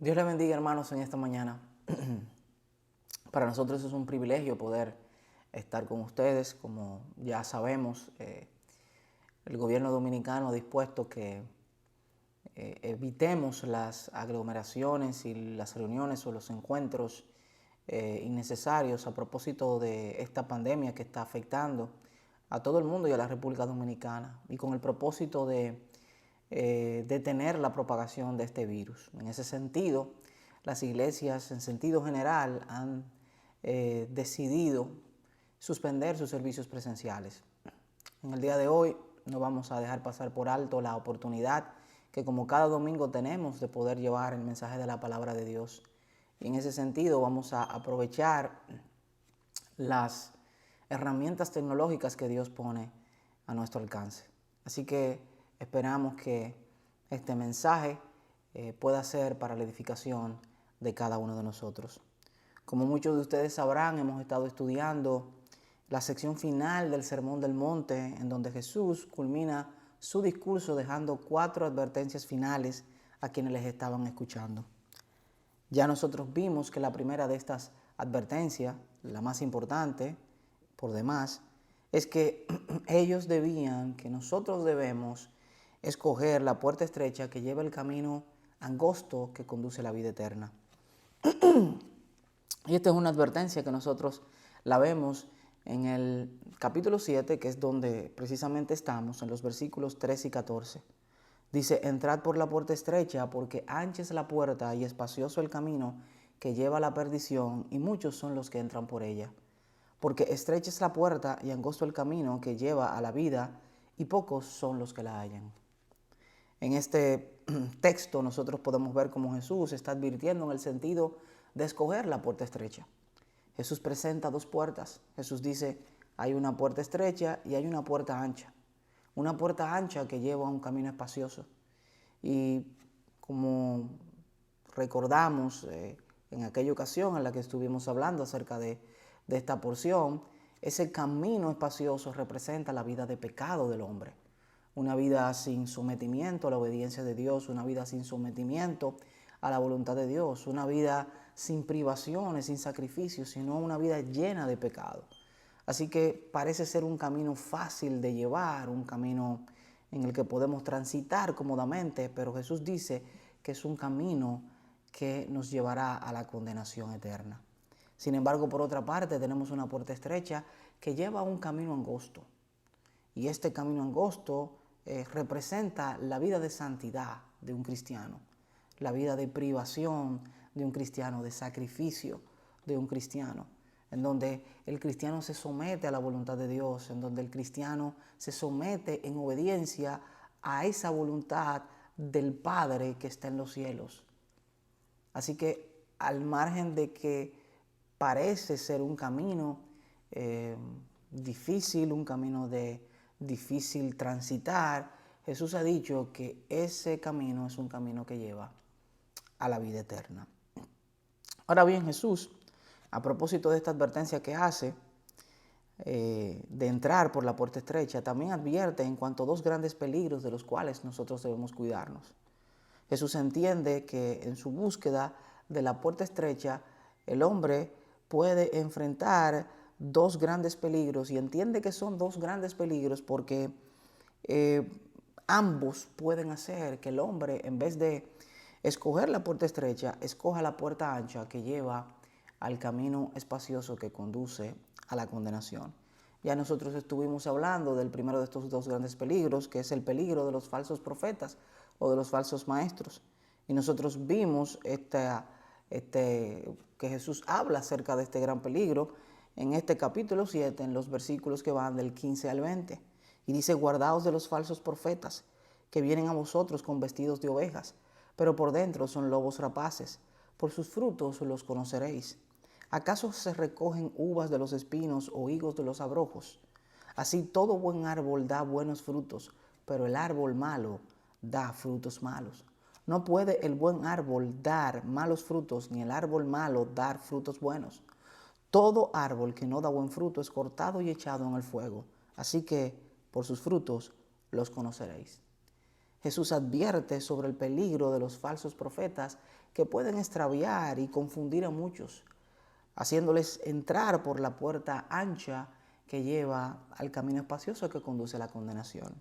Dios le bendiga, hermanos, en esta mañana. Para nosotros es un privilegio poder estar con ustedes. Como ya sabemos, el gobierno dominicano ha dispuesto que evitemos las aglomeraciones y las reuniones o los encuentros innecesarios a propósito de esta pandemia que está afectando a todo el mundo y a la República Dominicana, y con el propósito de detener la propagación de este virus. En ese sentido, las iglesias en sentido general han decidido suspender sus servicios presenciales. En el día de hoy no vamos a dejar pasar por alto la oportunidad que como cada domingo tenemos de poder llevar el mensaje de la palabra de Dios. Y en ese sentido vamos a aprovechar las herramientas tecnológicas que Dios pone a nuestro alcance. Así que esperamos que este mensaje pueda ser para la edificación de cada uno de nosotros. Como muchos de ustedes sabrán, hemos estado estudiando la sección final del Sermón del Monte, en donde Jesús culmina su discurso dejando 4 advertencias finales a quienes les estaban escuchando. Ya nosotros vimos que la primera de estas advertencias, la más importante por demás, es que nosotros debemos escoger la puerta estrecha que lleva el camino angosto que conduce a la vida eterna. Y esta es una advertencia que nosotros la vemos en el capítulo 7, que es donde precisamente estamos, en los versículos 13 y 14. Dice: entrad por la puerta estrecha, porque ancha es la puerta y espacioso el camino que lleva a la perdición, y muchos son los que entran por ella. Porque estrecha es la puerta y angosto el camino que lleva a la vida, y pocos son los que la hallan. En este texto nosotros podemos ver cómo Jesús está advirtiendo en el sentido de escoger la puerta estrecha. Jesús presenta 2 puertas. Jesús dice: hay una puerta estrecha y hay una puerta ancha. Una puerta ancha que lleva a un camino espacioso. Y como recordamos en aquella ocasión en la que estuvimos hablando acerca de esta porción, ese camino espacioso representa la vida de pecado del hombre. Una vida sin sometimiento a la obediencia de Dios, una vida sin sometimiento a la voluntad de Dios, una vida sin privaciones, sin sacrificios, sino una vida llena de pecado. Así que parece ser un camino fácil de llevar, un camino en el que podemos transitar cómodamente, pero Jesús dice que es un camino que nos llevará a la condenación eterna. Sin embargo, por otra parte, tenemos una puerta estrecha que lleva a un camino angosto. Y este camino angosto representa la vida de santidad de un cristiano, la vida de privación de un cristiano, de sacrificio de un cristiano, en donde el cristiano se somete a la voluntad de Dios, en donde el cristiano se somete en obediencia a esa voluntad del Padre que está en los cielos. Así que al margen de que parece ser un camino difícil, un camino de difícil transitar, Jesús ha dicho que ese camino es un camino que lleva a la vida eterna. Ahora bien, Jesús, a propósito de esta advertencia que hace de entrar por la puerta estrecha, también advierte en cuanto a 2 grandes peligros de los cuales nosotros debemos cuidarnos. Jesús entiende que en su búsqueda de la puerta estrecha, el hombre puede enfrentar 2 grandes peligros, y entiende que son 2 grandes peligros porque ambos pueden hacer que el hombre, en vez de escoger la puerta estrecha, escoja la puerta ancha que lleva al camino espacioso que conduce a la condenación. Ya nosotros estuvimos hablando del primero de estos 2 grandes peligros, que es el peligro de los falsos profetas o de los falsos maestros. Y nosotros vimos que Jesús habla acerca de este gran peligro en este capítulo 7, en los versículos que van del 15 al 20. Y dice: guardaos de los falsos profetas, que vienen a vosotros con vestidos de ovejas, pero por dentro son lobos rapaces. Por sus frutos los conoceréis. ¿Acaso se recogen uvas de los espinos o higos de los abrojos? Así todo buen árbol da buenos frutos, pero el árbol malo da frutos malos. No puede el buen árbol dar malos frutos, ni el árbol malo dar frutos buenos. Todo árbol que no da buen fruto es cortado y echado en el fuego. Así que por sus frutos los conoceréis. Jesús advierte sobre el peligro de los falsos profetas que pueden extraviar y confundir a muchos, haciéndoles entrar por la puerta ancha que lleva al camino espacioso que conduce a la condenación.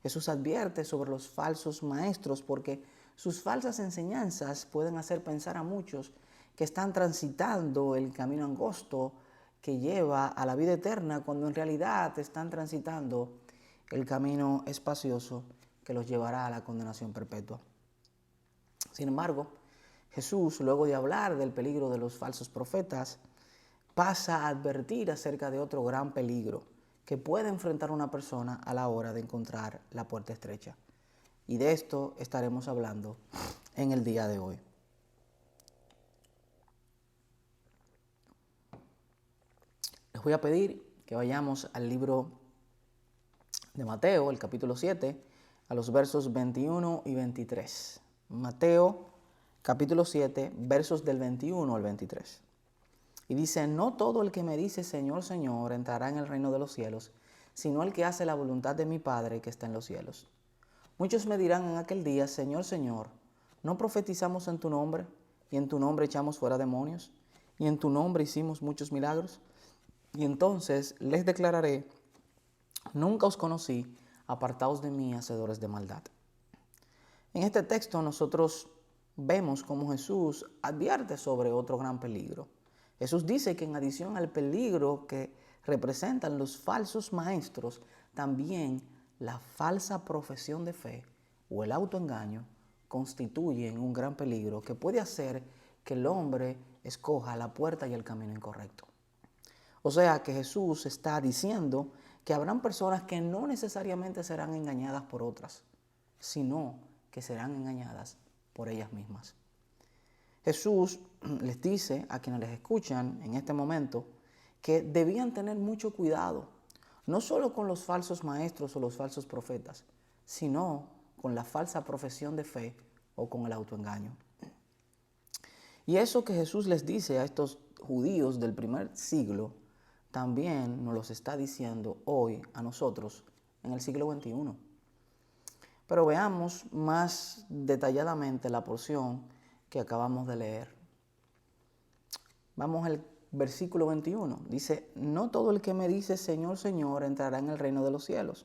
Jesús advierte sobre los falsos maestros porque sus falsas enseñanzas pueden hacer pensar a muchos que están transitando el camino angosto que lleva a la vida eterna, cuando en realidad están transitando el camino espacioso que los llevará a la condenación perpetua. Sin embargo, Jesús, luego de hablar del peligro de los falsos profetas, pasa a advertir acerca de otro gran peligro que puede enfrentar una persona a la hora de encontrar la puerta estrecha. Y de esto estaremos hablando en el día de hoy. Les voy a pedir que vayamos al libro de Mateo, el capítulo 7, a los versos 21 y 23. Mateo, capítulo 7, versos del 21 al 23. Y dice: no todo el que me dice Señor, Señor, entrará en el reino de los cielos, sino el que hace la voluntad de mi Padre que está en los cielos. Muchos me dirán en aquel día: Señor, Señor, ¿no profetizamos en tu nombre? Y en tu nombre echamos fuera demonios, y en tu nombre hicimos muchos milagros. Y entonces les declararé: nunca os conocí, apartaos de mí, hacedores de maldad. En este texto nosotros vemos cómo Jesús advierte sobre otro gran peligro. Jesús dice que en adición al peligro que representan los falsos maestros, también la falsa profesión de fe o el autoengaño constituyen un gran peligro que puede hacer que el hombre escoja la puerta y el camino incorrecto. O sea que Jesús está diciendo que habrán personas que no necesariamente serán engañadas por otras, sino que serán engañadas por ellas mismas. Jesús les dice a quienes les escuchan en este momento que debían tener mucho cuidado, no solo con los falsos maestros o los falsos profetas, sino con la falsa profesión de fe o con el autoengaño. Y eso que Jesús les dice a estos judíos del primer siglo, también nos los está diciendo hoy a nosotros en el siglo XXI. Pero veamos más detalladamente la porción que acabamos de leer. Vamos al versículo 21. Dice: no todo el que me dice Señor, Señor entrará en el reino de los cielos,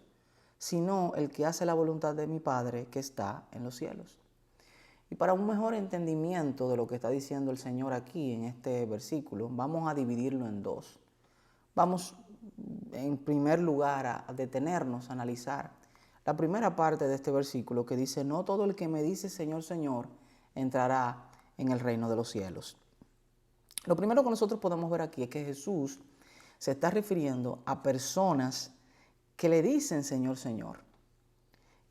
sino el que hace la voluntad de mi Padre que está en los cielos. Y para un mejor entendimiento de lo que está diciendo el Señor aquí en este versículo, vamos a dividirlo en dos. Vamos en primer lugar a detenernos, a analizar la primera parte de este versículo que dice: no todo el que me dice Señor, Señor entrará en el reino de los cielos. Lo primero que nosotros podemos ver aquí es que Jesús se está refiriendo a personas que le dicen Señor, Señor.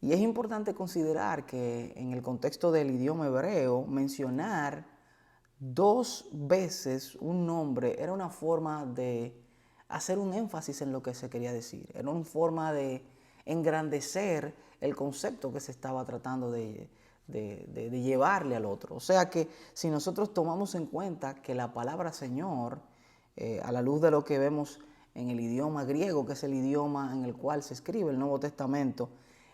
Y es importante considerar que en el contexto del idioma hebreo, mencionar dos veces un nombre era una forma de hacer un énfasis en lo que se quería decir. Era una forma de engrandecer el concepto que se estaba tratando de llevarle al otro. O sea que si nosotros tomamos en cuenta que la palabra Señor, a la luz de lo que vemos en el idioma griego, que es el idioma en el cual se escribe el Nuevo Testamento,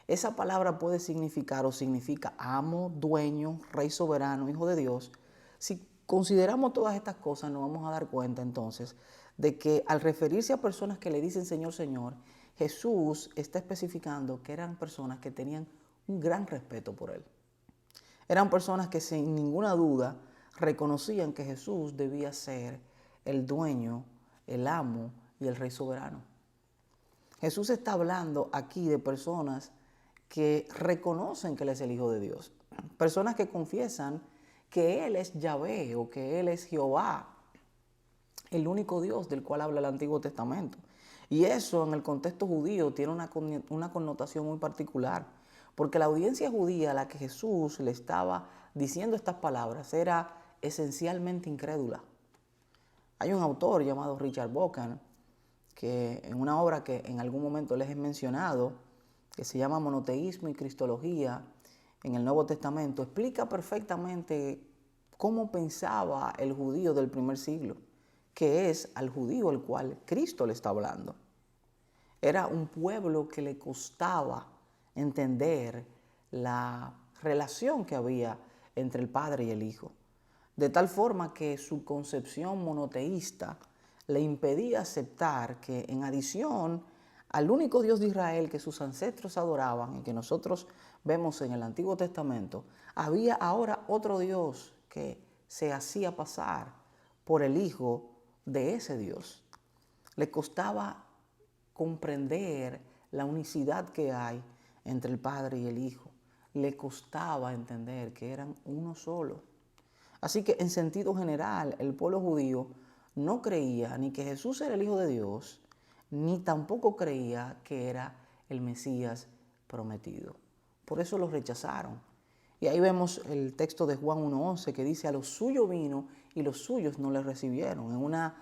esa palabra puede significar o significa amo, dueño, rey soberano, hijo de Dios. Si consideramos todas estas cosas, nos vamos a dar cuenta entonces de que al referirse a personas que le dicen Señor, Señor, Jesús está especificando que eran personas que tenían un gran respeto por Él. Eran personas que sin ninguna duda reconocían que Jesús debía ser el dueño, el amo y el rey soberano. Jesús está hablando aquí de personas que reconocen que Él es el Hijo de Dios. Personas que confiesan que Él es Yahvé o que Él es Jehová, el único Dios del cual habla el Antiguo Testamento. Y eso en el contexto judío tiene una connotación muy particular, porque la audiencia judía a la que Jesús le estaba diciendo estas palabras era esencialmente incrédula. Hay un autor llamado Richard Bauckham que en una obra que en algún momento les he mencionado, que se llama Monoteísmo y Cristología en el Nuevo Testamento, explica perfectamente cómo pensaba el judío del primer siglo, que es al judío al cual Cristo le está hablando. Era un pueblo que le costaba entender la relación que había entre el Padre y el Hijo, de tal forma que su concepción monoteísta le impedía aceptar que, en adición al único Dios de Israel que sus ancestros adoraban y que nosotros vemos en el Antiguo Testamento, había ahora otro Dios que se hacía pasar por el Hijo de ese Dios. Le costaba comprender la unicidad que hay entre el Padre y el Hijo. Le costaba entender que eran uno solo. Así que, en sentido general, el pueblo judío no creía ni que Jesús era el Hijo de Dios, ni tampoco creía que era el Mesías prometido. Por eso lo rechazaron. Y ahí vemos el texto de Juan 1:11 que dice: a lo suyo vino y los suyos no le recibieron, en una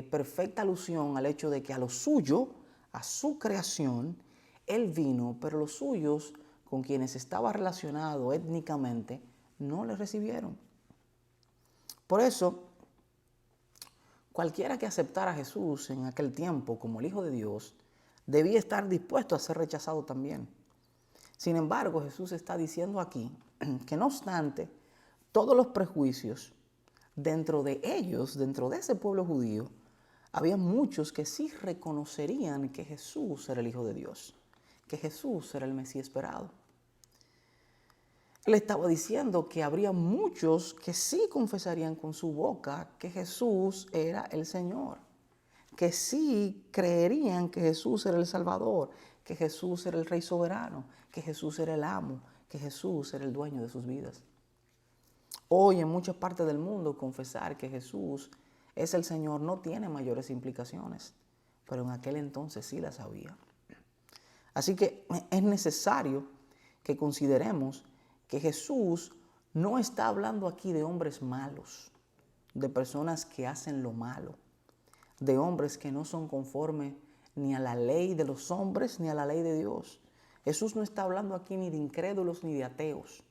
perfecta alusión al hecho de que a lo suyo, a su creación, Él vino, pero los suyos, con quienes estaba relacionado étnicamente, no le recibieron. Por eso, cualquiera que aceptara a Jesús en aquel tiempo como el Hijo de Dios, debía estar dispuesto a ser rechazado también. Sin embargo, Jesús está diciendo aquí que, no obstante todos los prejuicios, dentro de ellos, dentro de ese pueblo judío, había muchos que sí reconocerían que Jesús era el Hijo de Dios, que Jesús era el Mesías esperado. Él estaba diciendo que habría muchos que sí confesarían con su boca que Jesús era el Señor, que sí creerían que Jesús era el Salvador, que Jesús era el Rey soberano, que Jesús era el amo, que Jesús era el dueño de sus vidas. Hoy, en muchas partes del mundo, confesar que Jesús es el Señor no tiene mayores implicaciones, pero en aquel entonces sí las había. Así que es necesario que consideremos que Jesús no está hablando aquí de hombres malos, de personas que hacen lo malo, de hombres que no son conformes ni a la ley de los hombres ni a la ley de Dios. Jesús no está hablando aquí ni de incrédulos ni de ateos.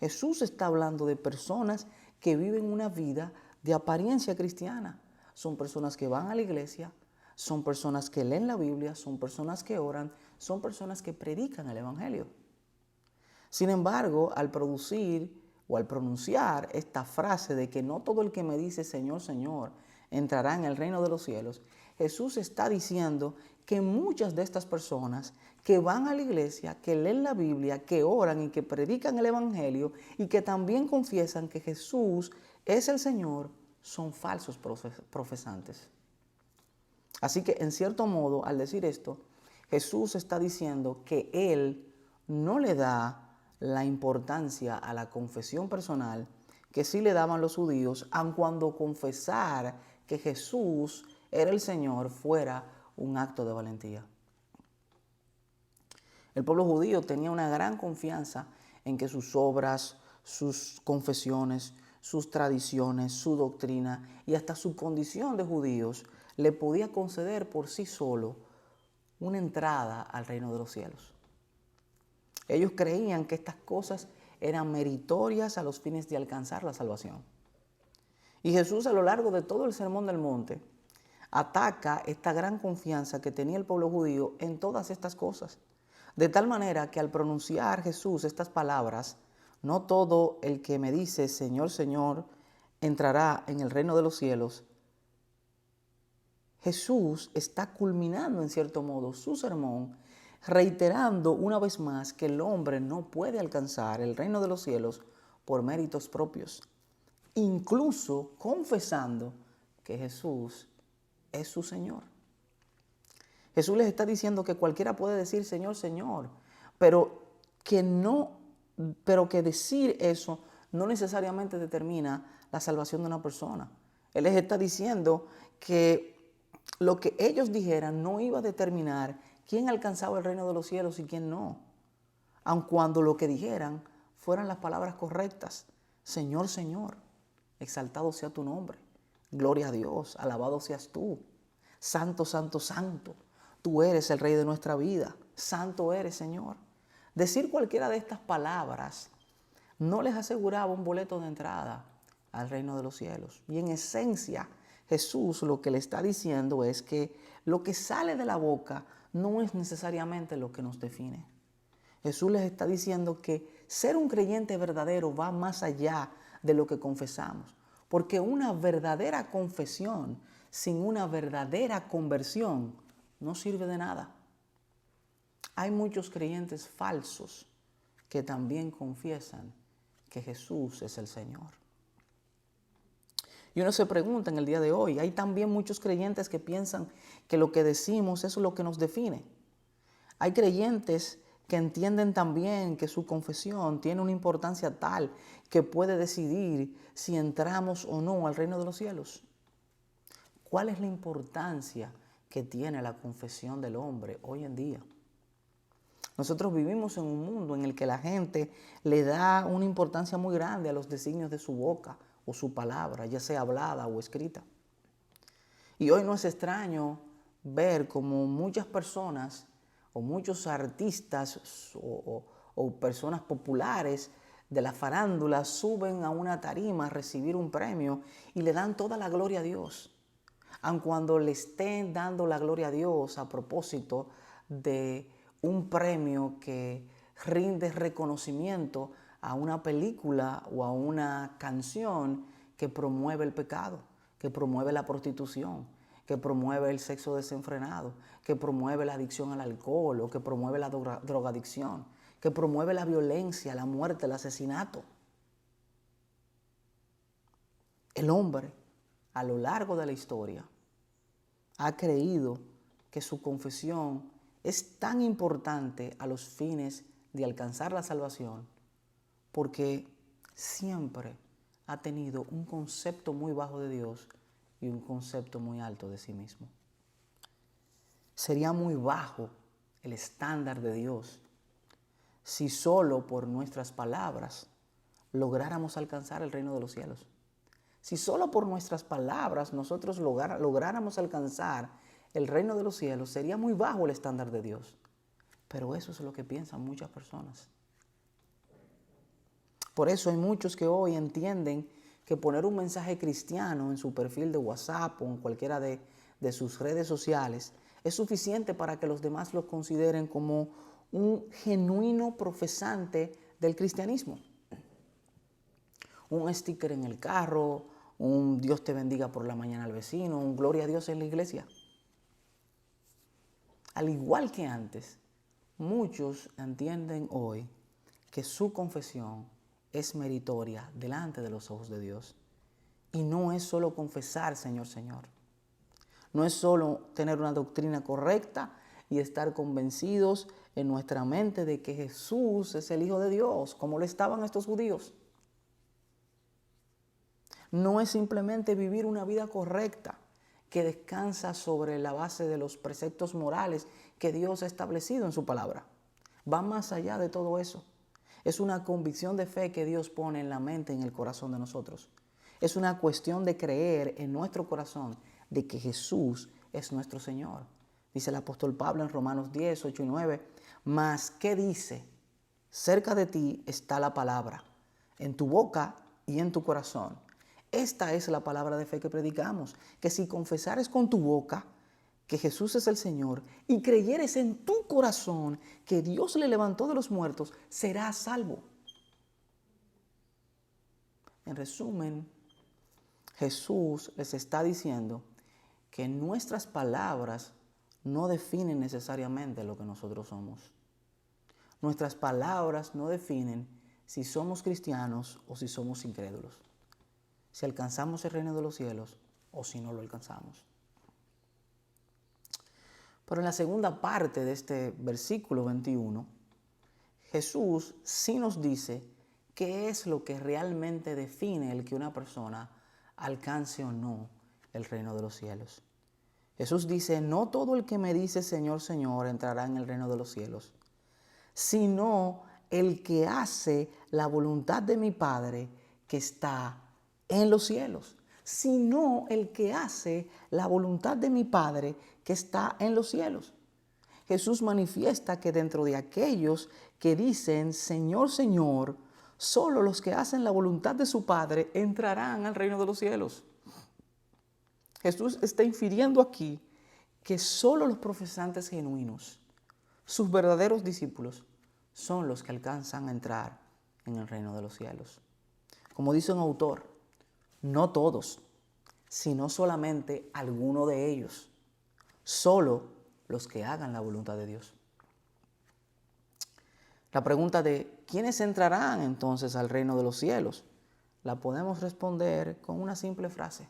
Jesús está hablando de personas que viven una vida de apariencia cristiana. Son personas que van a la iglesia, son personas que leen la Biblia, son personas que oran, son personas que predican el Evangelio. Sin embargo, al producir o al pronunciar esta frase de que no todo el que me dice Señor, Señor, entrará en el reino de los cielos, Jesús está diciendo que muchas de estas personas que van a la iglesia, que leen la Biblia, que oran y que predican el Evangelio y que también confiesan que Jesús es el Señor, son falsos profesantes. Así que, en cierto modo, al decir esto, Jesús está diciendo que Él no le da la importancia a la confesión personal que sí le daban los judíos, aun cuando confesar que Jesús era el Señor fuera un acto de valentía. El pueblo judío tenía una gran confianza en que sus obras, sus confesiones, sus tradiciones, su doctrina y hasta su condición de judíos le podía conceder por sí solo una entrada al reino de los cielos. Ellos creían que estas cosas eran meritorias a los fines de alcanzar la salvación. Y Jesús, a lo largo de todo el Sermón del Monte, ataca esta gran confianza que tenía el pueblo judío en todas estas cosas. De tal manera que, al pronunciar Jesús estas palabras, no todo el que me dice Señor, Señor, entrará en el reino de los cielos, Jesús está culminando en cierto modo su sermón, reiterando una vez más que el hombre no puede alcanzar el reino de los cielos por méritos propios, incluso confesando que Jesús es su Señor. Jesús les está diciendo que cualquiera puede decir Señor, Señor, pero que decir eso no necesariamente determina la salvación de una persona. Él les está diciendo que lo que ellos dijeran no iba a determinar quién alcanzaba el reino de los cielos y quién no, aun cuando lo que dijeran fueran las palabras correctas. Señor, Señor, exaltado sea tu nombre, gloria a Dios, alabado seas tú, santo, santo, santo, tú eres el Rey de nuestra vida, santo eres, Señor. Decir cualquiera de estas palabras no les aseguraba un boleto de entrada al reino de los cielos. Y en esencia, Jesús lo que le está diciendo es que lo que sale de la boca no es necesariamente lo que nos define. Jesús les está diciendo que ser un creyente verdadero va más allá de lo que confesamos. Porque una verdadera confesión sin una verdadera conversión no sirve de nada. Hay muchos creyentes falsos que también confiesan que Jesús es el Señor. Y uno se pregunta en el día de hoy, hay también muchos creyentes que piensan que lo que decimos es lo que nos define. Hay creyentes que entienden también que su confesión tiene una importancia tal que puede decidir si entramos o no al reino de los cielos. ¿Cuál es la importancia que tiene la confesión del hombre hoy en día? Nosotros vivimos en un mundo en el que la gente le da una importancia muy grande a los designios de su boca o su palabra, ya sea hablada o escrita. Y hoy no es extraño ver como muchas personas o muchos artistas o personas populares de la farándula suben a una tarima a recibir un premio y le dan toda la gloria a Dios. Aun cuando le estén dando la gloria a Dios a propósito de un premio que rinde reconocimiento a una película o a una canción que promueve el pecado, que promueve la prostitución, que promueve el sexo desenfrenado, que promueve la adicción al alcohol o que promueve la drogadicción, que promueve la violencia, la muerte, el asesinato. El hombre, a lo largo de la historia, ha creído que su confesión es tan importante a los fines de alcanzar la salvación porque siempre ha tenido un concepto muy bajo de Dios y un concepto muy alto de sí mismo. Sería muy bajo el estándar de Dios si solo por nuestras palabras lográramos alcanzar el reino de los cielos. Si solo por nuestras palabras nosotros lográramos alcanzar el reino de los cielos, sería muy bajo el estándar de Dios. Pero eso es lo que piensan muchas personas. Por eso hay muchos que hoy entienden que poner un mensaje cristiano en su perfil de WhatsApp o en cualquiera de sus redes sociales es suficiente para que los demás lo consideren como un genuino profesante del cristianismo. Un sticker en el carro, un Dios te bendiga por la mañana al vecino, un gloria a Dios en la iglesia. Al igual que antes, muchos entienden hoy que su confesión es meritoria delante de los ojos de Dios. Y no es solo confesar, Señor, Señor. No es solo tener una doctrina correcta y estar convencidos en nuestra mente de que Jesús es el Hijo de Dios, como lo estaban estos judíos. No es simplemente vivir una vida correcta que descansa sobre la base de los preceptos morales que Dios ha establecido en su palabra. Va más allá de todo eso. Es una convicción de fe que Dios pone en la mente y en el corazón de nosotros. Es una cuestión de creer en nuestro corazón de que Jesús es nuestro Señor. Dice el apóstol Pablo en Romanos 10, 8 y 9, mas ¿qué dice? Cerca de ti está la palabra, en tu boca y en tu corazón. Esta es la palabra de fe que predicamos, que si confesares con tu boca que Jesús es el Señor y creyeres en tu corazón que Dios le levantó de los muertos, serás salvo. En resumen, Jesús les está diciendo que nuestras palabras no definen necesariamente lo que nosotros somos. Nuestras palabras no definen si somos cristianos o si somos incrédulos, si alcanzamos el reino de los cielos o si no lo alcanzamos. Pero en la segunda parte de este versículo 21, Jesús sí nos dice qué es lo que realmente define el que una persona alcance o no el reino de los cielos. Jesús dice, no todo el que me dice Señor, Señor entrará en el reino de los cielos, sino el que hace la voluntad de mi Padre que está en los cielos. Sino el que hace la voluntad de mi Padre que está en los cielos. Jesús manifiesta que dentro de aquellos que dicen Señor, Señor, solo los que hacen la voluntad de su Padre entrarán al reino de los cielos. Jesús está infiriendo aquí que solo los profesantes genuinos, sus verdaderos discípulos, son los que alcanzan a entrar en el reino de los cielos. Como dice un autor, no todos, sino solamente algunos de ellos, solo los que hagan la voluntad de Dios. La pregunta de ¿quiénes entrarán entonces al reino de los cielos? La podemos responder con una simple frase.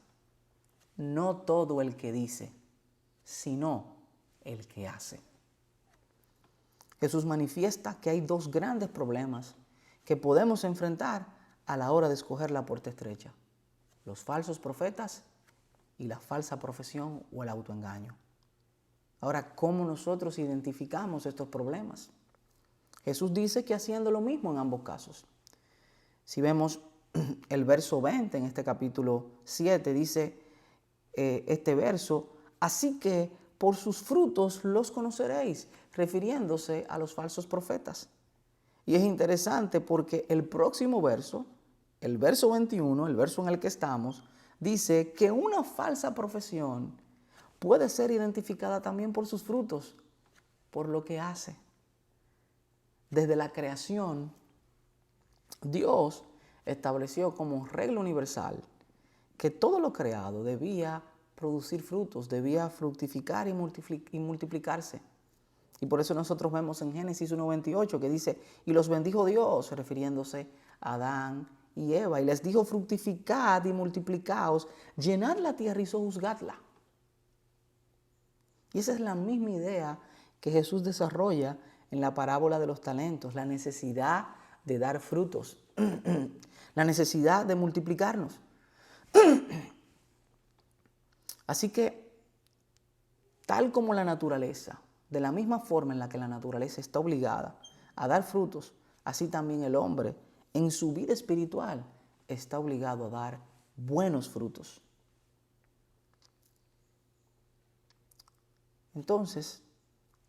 No todo el que dice, sino el que hace. Jesús manifiesta que hay dos grandes problemas que podemos enfrentar a la hora de escoger la puerta estrecha: los falsos profetas y la falsa profesión o el autoengaño. Ahora, ¿cómo nosotros identificamos estos problemas? Jesús dice que haciendo lo mismo en ambos casos. Si vemos el verso 20 en este capítulo 7, dice este verso: así que por sus frutos los conoceréis, refiriéndose a los falsos profetas. Y es interesante porque el próximo verso, el verso 21, el verso en el que estamos, dice que una falsa profesión puede ser identificada también por sus frutos, por lo que hace. Desde la creación, Dios estableció como regla universal que todo lo creado debía producir frutos, debía fructificar y multiplicarse. Y por eso nosotros vemos en Génesis 1:28 que dice: y los bendijo Dios, refiriéndose a Adán y Eva, y les dijo: fructificad y multiplicaos, llenad la tierra y sojuzgadla. Y esa es la misma idea que Jesús desarrolla en la parábola de los talentos, la necesidad de dar frutos, la necesidad de multiplicarnos. Así que, tal como la naturaleza, de la misma forma en la que la naturaleza está obligada a dar frutos, así también el hombre en su vida espiritual está obligado a dar buenos frutos. Entonces,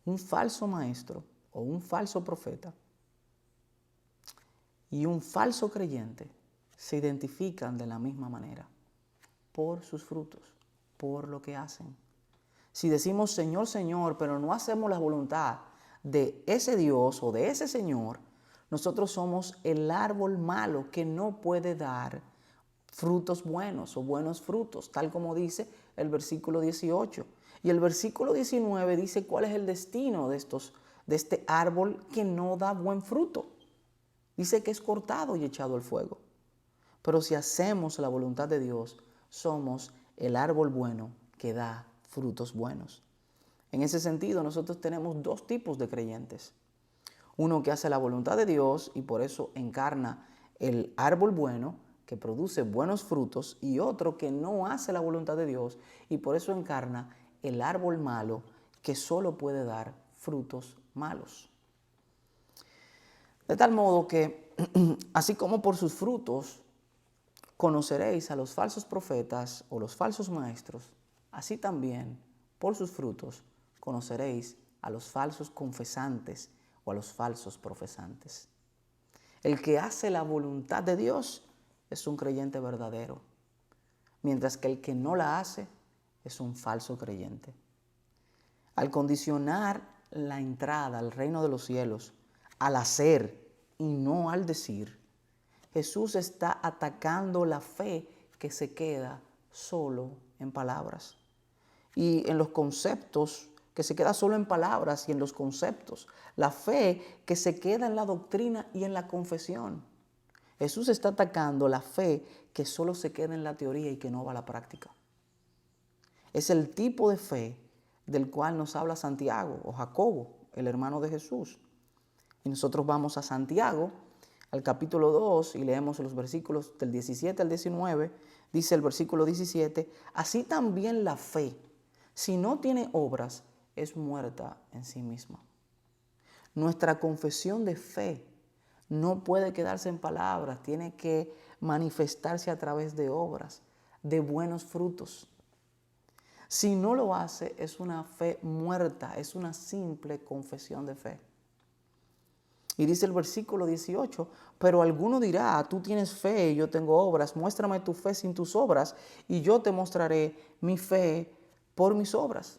un falso maestro o un falso profeta y un falso creyente se identifican de la misma manera, por sus frutos, por lo que hacen. Si decimos Señor, Señor, pero no hacemos la voluntad de ese Dios o de ese Señor, nosotros somos el árbol malo que no puede dar frutos buenos o buenos frutos, tal como dice el versículo 18. Y el versículo 19 dice cuál es el destino de este árbol que no da buen fruto. Dice que es cortado y echado al fuego. Pero si hacemos la voluntad de Dios, somos el árbol bueno que da frutos buenos. En ese sentido, nosotros tenemos dos tipos de creyentes. Uno que hace la voluntad de Dios y por eso encarna el árbol bueno que produce buenos frutos, y otro que no hace la voluntad de Dios y por eso encarna el árbol malo que solo puede dar frutos malos. De tal modo que, así como por sus frutos conoceréis a los falsos profetas o los falsos maestros, así también por sus frutos conoceréis a los falsos confesantes o a los falsos profesantes. El que hace la voluntad de Dios es un creyente verdadero, mientras que el que no la hace es un falso creyente. Al condicionar la entrada al reino de los cielos al hacer y no al decir, Jesús está atacando la fe que se queda solo en palabras y en los conceptos, que se queda solo en palabras y en los conceptos, la fe que se queda en la doctrina y en la confesión. Jesús está atacando la fe que solo se queda en la teoría y que no va a la práctica. Es el tipo de fe del cual nos habla Santiago o Jacobo, el hermano de Jesús. Y nosotros vamos a Santiago, al capítulo 2, y leemos los versículos del 17 al 19. Dice el versículo 17: así también la fe, si no tiene obras, es muerta en sí misma. Nuestra confesión de fe no puede quedarse en palabras, tiene que manifestarse a través de obras, de buenos frutos. Si no lo hace, es una fe muerta, es una simple confesión de fe. Y dice el versículo 18: pero alguno dirá, tú tienes fe y yo tengo obras, muéstrame tu fe sin tus obras y yo te mostraré mi fe por mis obras.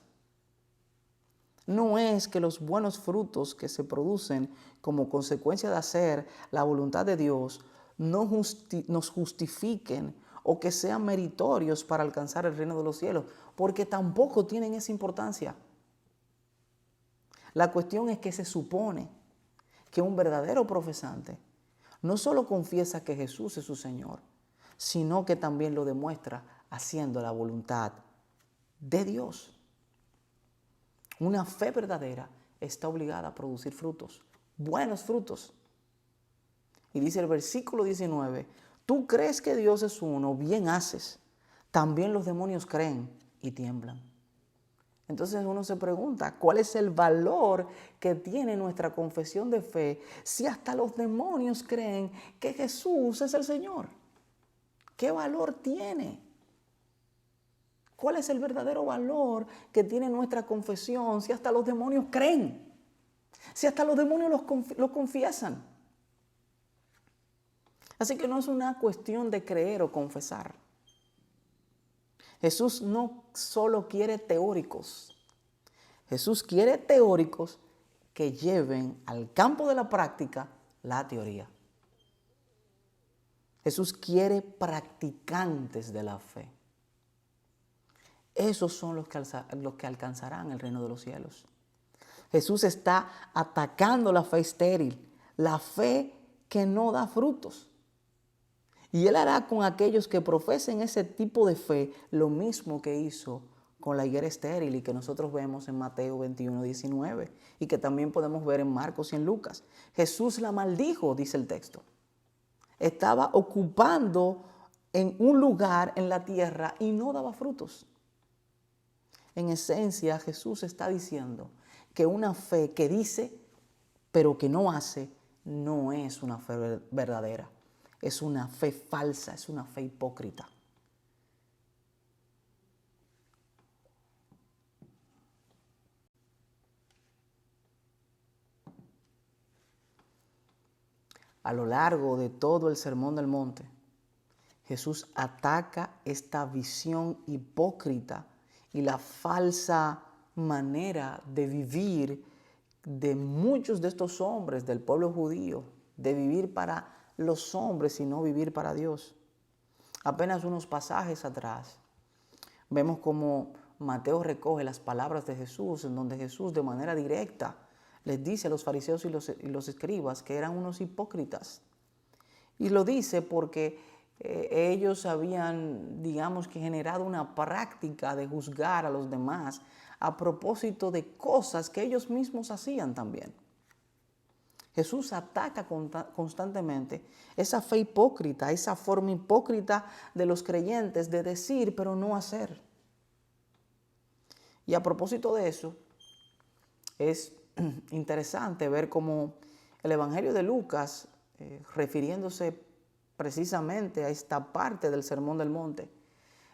no es que los buenos frutos que se producen como consecuencia de hacer la voluntad de Dios nos justifiquen o que sean meritorios para alcanzar el reino de los cielos, porque tampoco tienen esa importancia. La cuestión es que se supone que un verdadero profesante no solo confiesa que Jesús es su Señor, sino que también lo demuestra haciendo la voluntad de Dios. Una fe verdadera está obligada a producir frutos, buenos frutos. Y dice el versículo 19, tú crees que Dios es uno, bien haces. También los demonios creen y tiemblan. Entonces uno se pregunta, ¿cuál es el valor que tiene nuestra confesión de fe si hasta los demonios creen que Jesús es el Señor? ¿Qué valor tiene? ¿Cuál es el verdadero valor que tiene nuestra confesión si hasta los demonios creen? Si hasta los demonios lo confiesan. Así que no es una cuestión de creer o confesar. Jesús no solo quiere teóricos. Jesús quiere teóricos que lleven al campo de la práctica la teoría. Jesús quiere practicantes de la fe. Esos son los que alcanzarán el reino de los cielos. Jesús está atacando la fe estéril, la fe que no da frutos. Y Él hará con aquellos que profesen ese tipo de fe lo mismo que hizo con la higuera estéril y que nosotros vemos en Mateo 21, 19 y que también podemos ver en Marcos y en Lucas. Jesús la maldijo, dice el texto. Estaba ocupando en un lugar en la tierra y no daba frutos. En esencia, Jesús está diciendo que una fe que dice, pero que no hace, no es una fe verdadera. Es una fe falsa, es una fe hipócrita. A lo largo de todo el Sermón del Monte, Jesús ataca esta visión hipócrita y la falsa manera de vivir de muchos de estos hombres del pueblo judío, de vivir para los hombres y no vivir para Dios. Apenas unos pasajes atrás, vemos cómo Mateo recoge las palabras de Jesús, en donde Jesús de manera directa les dice a los fariseos y los escribas que eran unos hipócritas. Y lo dice porque ellos habían, digamos que generado una práctica de juzgar a los demás a propósito de cosas que ellos mismos hacían también. Jesús ataca constantemente esa fe hipócrita, esa forma hipócrita de los creyentes de decir pero no hacer. Y a propósito de eso, es interesante ver cómo el Evangelio de Lucas, refiriéndose precisamente a esta parte del Sermón del Monte,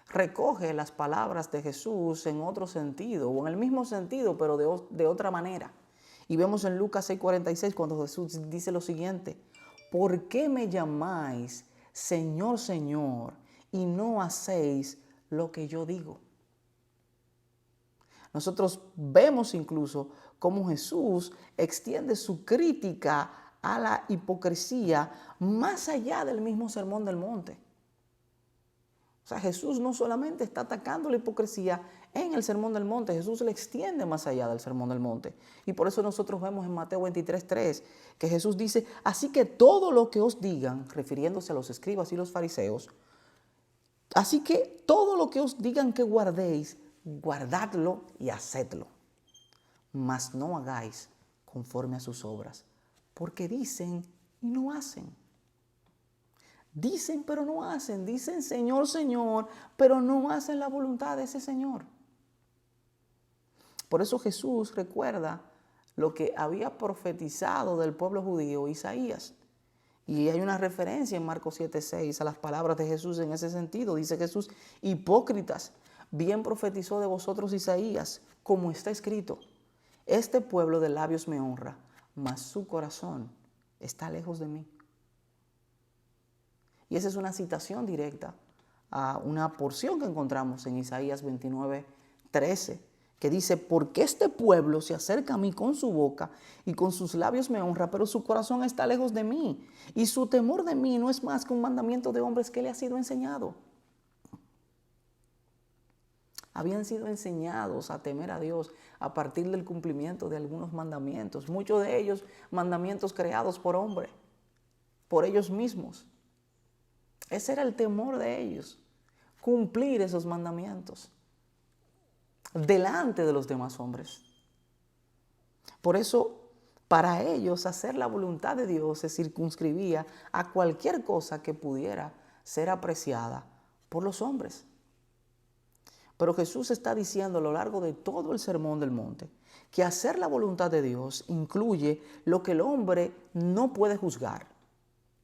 recoge las palabras de Jesús en otro sentido, o en el mismo sentido, pero de otra manera. Y vemos en Lucas 6:46 cuando Jesús dice lo siguiente: ¿por qué me llamáis Señor, Señor, y no hacéis lo que yo digo? Nosotros vemos incluso cómo Jesús extiende su crítica a la hipocresía más allá del mismo Sermón del Monte. O sea, Jesús no solamente está atacando la hipocresía en el Sermón del Monte, Jesús le extiende más allá del Sermón del Monte. Y por eso nosotros vemos en Mateo 23:3 que Jesús dice: así que todo lo que os digan, refiriéndose a los escribas y los fariseos, así que todo lo que os digan que guardéis, guardadlo y hacedlo. Mas no hagáis conforme a sus obras, porque dicen y no hacen. Dicen pero no hacen, dicen Señor, Señor, pero no hacen la voluntad de ese Señor. Por eso Jesús recuerda lo que había profetizado del pueblo judío Isaías. Y hay una referencia en Marcos 7:6 a las palabras de Jesús en ese sentido. Dice Jesús: hipócritas, bien profetizó de vosotros Isaías, como está escrito: este pueblo de labios me honra, mas su corazón está lejos de mí. Y esa es una citación directa a una porción que encontramos en Isaías 29:13, que dice, porque este pueblo se acerca a mí con su boca y con sus labios me honra, pero su corazón está lejos de mí y su temor de mí no es más que un mandamiento de hombres que le ha sido enseñado. Habían sido enseñados a temer a Dios a partir del cumplimiento de algunos mandamientos, muchos de ellos mandamientos creados por hombres, por ellos mismos. Ese era el temor de ellos, cumplir esos mandamientos delante de los demás hombres. Por eso, para ellos, hacer la voluntad de Dios se circunscribía a cualquier cosa que pudiera ser apreciada por los hombres. Pero Jesús está diciendo a lo largo de todo el Sermón del Monte que hacer la voluntad de Dios incluye lo que el hombre no puede juzgar.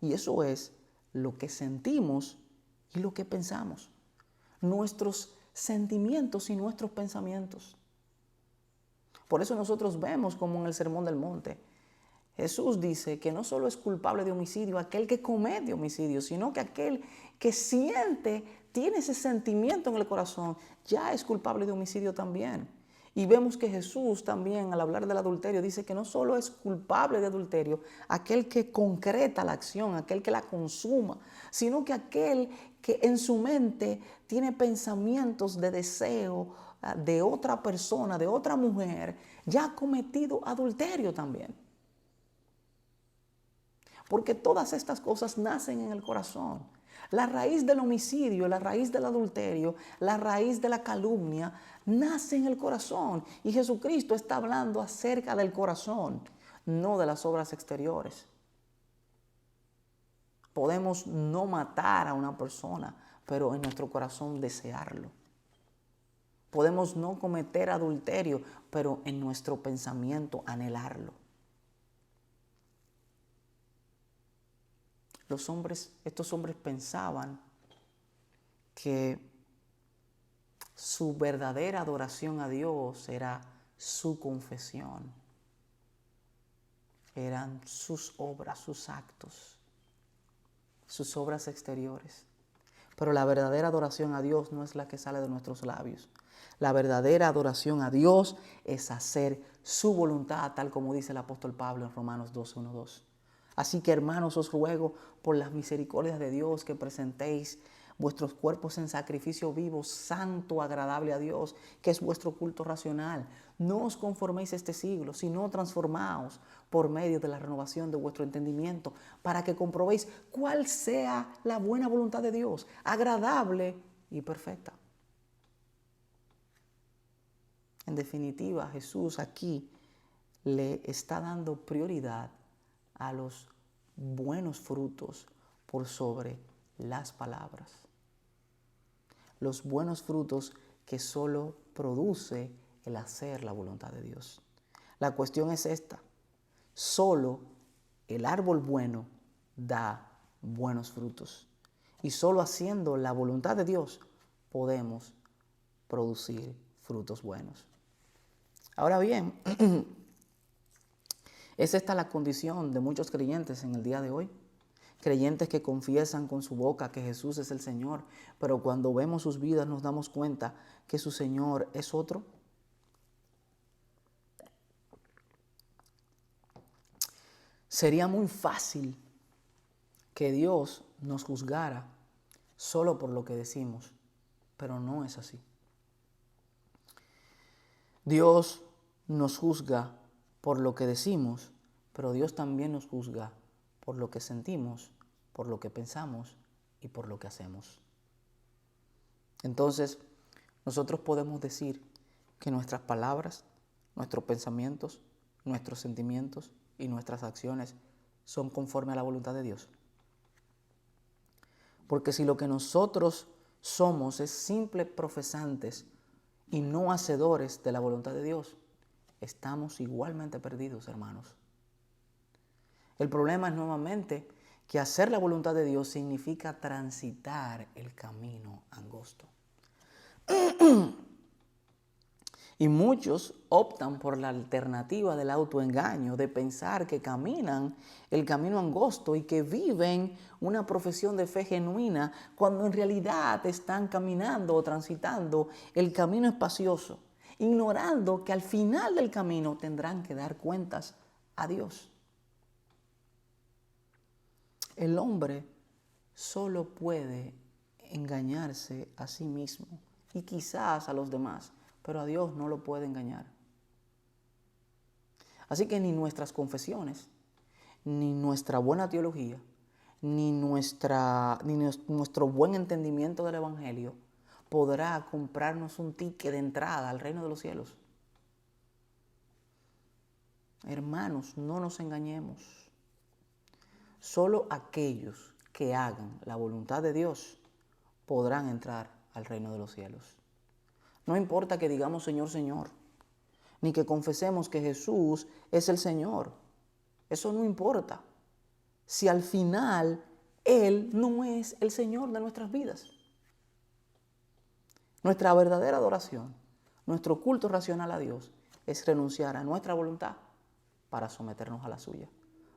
Y eso es lo que sentimos y lo que pensamos. Nuestros sentimientos y nuestros pensamientos. Por eso nosotros vemos como en el Sermón del Monte Jesús dice que no solo es culpable de homicidio aquel que comete homicidio, sino que aquel que siente, tiene ese sentimiento en el corazón, ya es culpable de homicidio también. Y vemos que Jesús también, al hablar del adulterio, dice que no solo es culpable de adulterio aquel que concreta la acción, aquel que la consuma, sino que aquel que en su mente tiene pensamientos de deseo de otra persona, de otra mujer, ya ha cometido adulterio también. Porque todas estas cosas nacen en el corazón. La raíz del homicidio, la raíz del adulterio, la raíz de la calumnia, nace en el corazón. Y Jesucristo está hablando acerca del corazón, no de las obras exteriores. Podemos no matar a una persona, pero en nuestro corazón desearlo. Podemos no cometer adulterio, pero en nuestro pensamiento anhelarlo. Estos hombres pensaban que su verdadera adoración a Dios era su confesión, eran sus obras, sus actos, sus obras exteriores. Pero la verdadera adoración a Dios no es la que sale de nuestros labios. La verdadera adoración a Dios es hacer su voluntad, tal como dice el apóstol Pablo en Romanos 12:1-2. Así que, hermanos, os ruego por las misericordias de Dios que presentéis vuestros cuerpos en sacrificio vivo, santo, agradable a Dios, que es vuestro culto racional. No os conforméis a este siglo, sino transformaos por medio de la renovación de vuestro entendimiento, para que comprobéis cuál sea la buena voluntad de Dios, agradable y perfecta. En definitiva, Jesús aquí le está dando prioridad a los buenos frutos por sobre las palabras. Los buenos frutos que solo produce el hacer la voluntad de Dios. La cuestión es esta: solo el árbol bueno da buenos frutos. Y solo haciendo la voluntad de Dios podemos producir frutos buenos. Ahora bien, ¿es esta la condición de muchos creyentes en el día de hoy? Creyentes que confiesan con su boca que Jesús es el Señor, pero cuando vemos sus vidas nos damos cuenta que su Señor es otro. Sería muy fácil que Dios nos juzgara solo por lo que decimos, pero no es así. Dios nos juzga por lo que decimos, pero Dios también nos juzga por lo que sentimos, por lo que pensamos y por lo que hacemos. Entonces, nosotros podemos decir que nuestras palabras, nuestros pensamientos, nuestros sentimientos y nuestras acciones son conforme a la voluntad de Dios. Porque si lo que nosotros somos es simples profesantes y no hacedores de la voluntad de Dios, estamos igualmente perdidos, hermanos. El problema es nuevamente que hacer la voluntad de Dios significa transitar el camino angosto. Y muchos optan por la alternativa del autoengaño, de pensar que caminan el camino angosto y que viven una profesión de fe genuina, cuando en realidad están caminando o transitando el camino espacioso, ignorando que al final del camino tendrán que dar cuentas a Dios. El hombre solo puede engañarse a sí mismo y quizás a los demás, pero a Dios no lo puede engañar. Así que ni nuestras confesiones, ni nuestra buena teología, ni nuestro buen entendimiento del Evangelio podrá comprarnos un ticket de entrada al reino de los cielos. Hermanos, no nos engañemos. Solo aquellos que hagan la voluntad de Dios podrán entrar al reino de los cielos. No importa que digamos Señor, Señor, ni que confesemos que Jesús es el Señor. Eso no importa. Si al final Él no es el Señor de nuestras vidas. Nuestra verdadera adoración, nuestro culto racional a Dios, es renunciar a nuestra voluntad para someternos a la suya.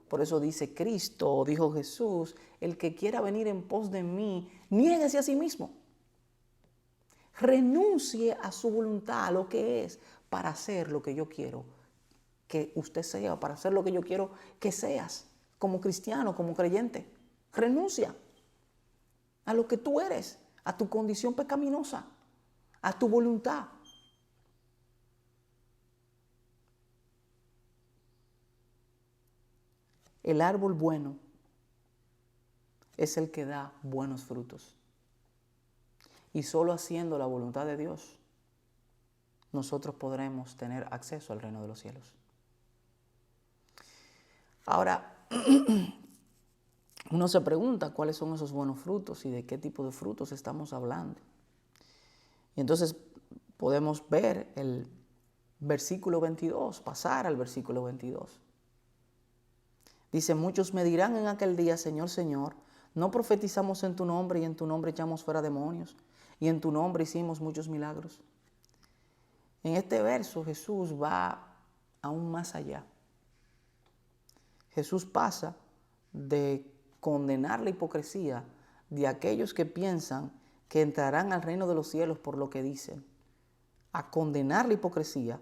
Por eso dice Cristo, dijo Jesús, el que quiera venir en pos de mí, niéguese a sí mismo. Renuncie a su voluntad, a lo que es, para hacer lo que yo quiero que usted sea, para hacer lo que yo quiero que seas, como cristiano, como creyente. Renuncia a lo que tú eres, a tu condición pecaminosa, a tu voluntad. El árbol bueno es el que da buenos frutos. Y solo haciendo la voluntad de Dios, nosotros podremos tener acceso al reino de los cielos. Ahora, uno se pregunta cuáles son esos buenos frutos y de qué tipo de frutos estamos hablando. Y entonces podemos ver el versículo 22, pasar al versículo 22. Dice, muchos me dirán en aquel día, Señor, Señor, ¿no profetizamos en tu nombre y en tu nombre echamos fuera demonios y en tu nombre hicimos muchos milagros? En este verso Jesús va aún más allá. Jesús pasa de condenar la hipocresía de aquellos que piensan que entrarán al reino de los cielos por lo que dicen, a condenar la hipocresía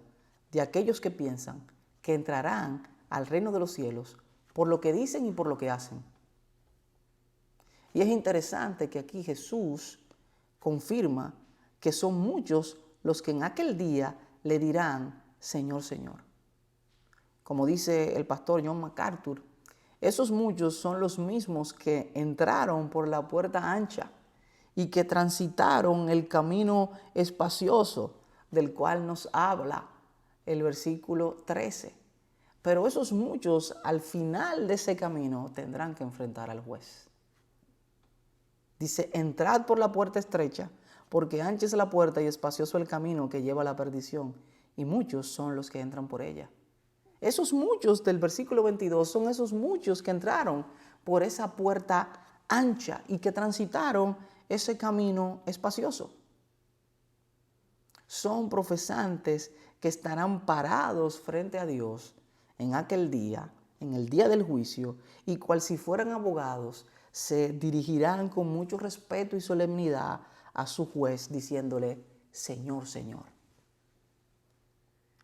de aquellos que piensan que entrarán al reino de los cielos por lo que dicen y por lo que hacen. Y es interesante que aquí Jesús confirma que son muchos los que en aquel día le dirán, Señor, Señor. Como dice el pastor John MacArthur, esos muchos son los mismos que entraron por la puerta ancha y que transitaron el camino espacioso del cual nos habla el versículo 13. Pero esos muchos al final de ese camino tendrán que enfrentar al juez. Dice, entrad por la puerta estrecha, porque ancha es la puerta y espacioso el camino que lleva a la perdición, y muchos son los que entran por ella. Esos muchos del versículo 22 son esos muchos que entraron por esa puerta ancha y que transitaron ese camino espacioso. Son profesantes que estarán parados frente a Dios en aquel día, en el día del juicio, y cual si fueran abogados, se dirigirán con mucho respeto y solemnidad a su juez, diciéndole, Señor, Señor.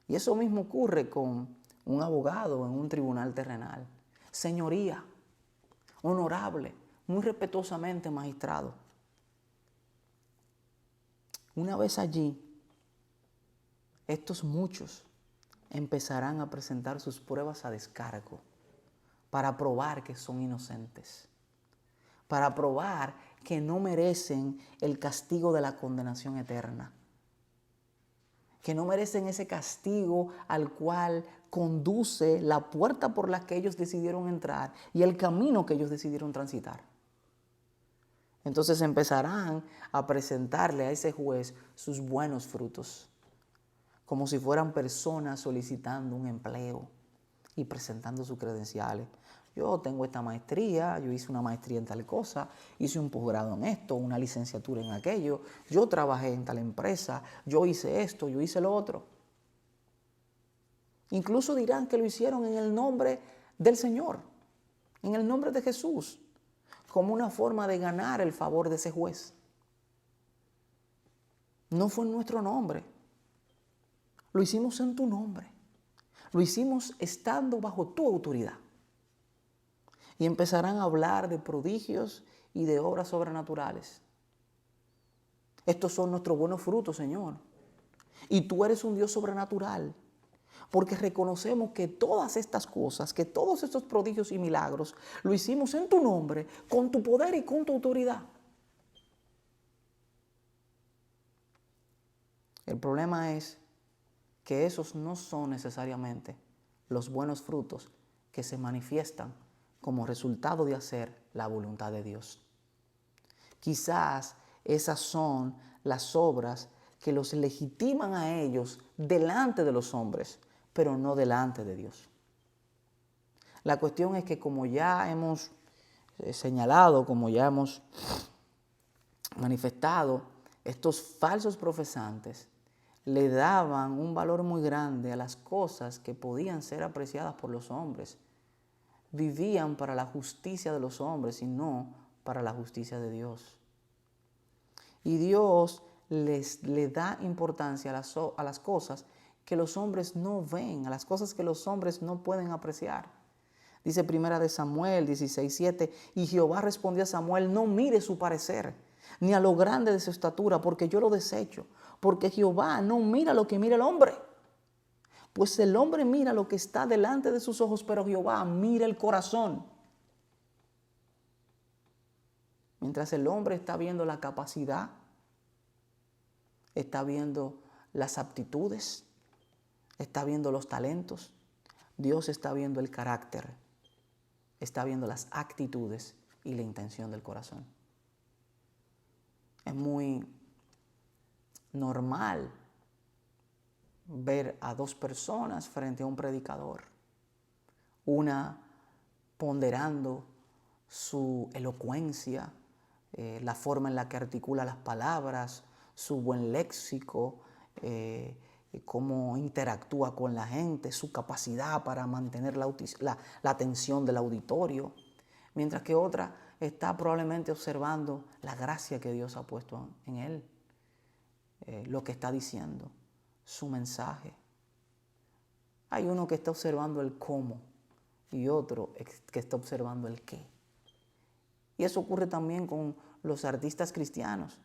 Y eso mismo ocurre con un abogado en un tribunal terrenal. Señoría, honorable, muy respetuosamente magistrado. Una vez allí, estos muchos empezarán a presentar sus pruebas a descargo para probar que son inocentes, para probar que no merecen el castigo de la condenación eterna, que no merecen ese castigo al cual conduce la puerta por la que ellos decidieron entrar y el camino que ellos decidieron transitar. Entonces empezarán a presentarle a ese juez sus buenos frutos, como si fueran personas solicitando un empleo y presentando sus credenciales. Yo tengo esta maestría, yo hice una maestría en tal cosa, hice un posgrado en esto, una licenciatura en aquello, yo trabajé en tal empresa, yo hice esto, yo hice lo otro. Incluso dirán que lo hicieron en el nombre del Señor, en el nombre de Jesús, como una forma de ganar el favor de ese juez. No fue en nuestro nombre. Lo hicimos en tu nombre. Lo hicimos estando bajo tu autoridad. Y empezarán a hablar de prodigios y de obras sobrenaturales. Estos son nuestros buenos frutos, Señor. Y tú eres un Dios sobrenatural. Porque reconocemos que todas estas cosas, que todos estos prodigios y milagros, lo hicimos en tu nombre, con tu poder y con tu autoridad. El problema es que esos no son necesariamente los buenos frutos que se manifiestan como resultado de hacer la voluntad de Dios. Quizás esas son las obras que los legitiman a ellos delante de los hombres, pero no delante de Dios. La cuestión es que, como ya hemos señalado, como ya hemos manifestado, estos falsos profesantes le daban un valor muy grande a las cosas que podían ser apreciadas por los hombres. Vivían para la justicia de los hombres y no para la justicia de Dios. Y Dios le da importancia a las cosas que los hombres no ven, a las cosas que los hombres no pueden apreciar. Dice Primera de Samuel 16:7, y Jehová respondió a Samuel: no mire su parecer, ni a lo grande de su estatura, porque yo lo desecho. Porque Jehová no mira lo que mira el hombre. Pues el hombre mira lo que está delante de sus ojos, pero Jehová mira el corazón. Mientras el hombre está viendo la capacidad, está viendo las aptitudes, está viendo los talentos, Dios está viendo el carácter, está viendo las actitudes y la intención del corazón. Es muy normal ver a dos personas frente a un predicador, una ponderando su elocuencia, la forma en la que articula las palabras, su buen léxico, cómo interactúa con la gente, su capacidad para mantener la atención del auditorio, mientras que otra está probablemente observando la gracia que Dios ha puesto en él, lo que está diciendo, su mensaje. Hay uno que está observando el cómo y otro que está observando el qué. Y eso ocurre también con los artistas cristianos,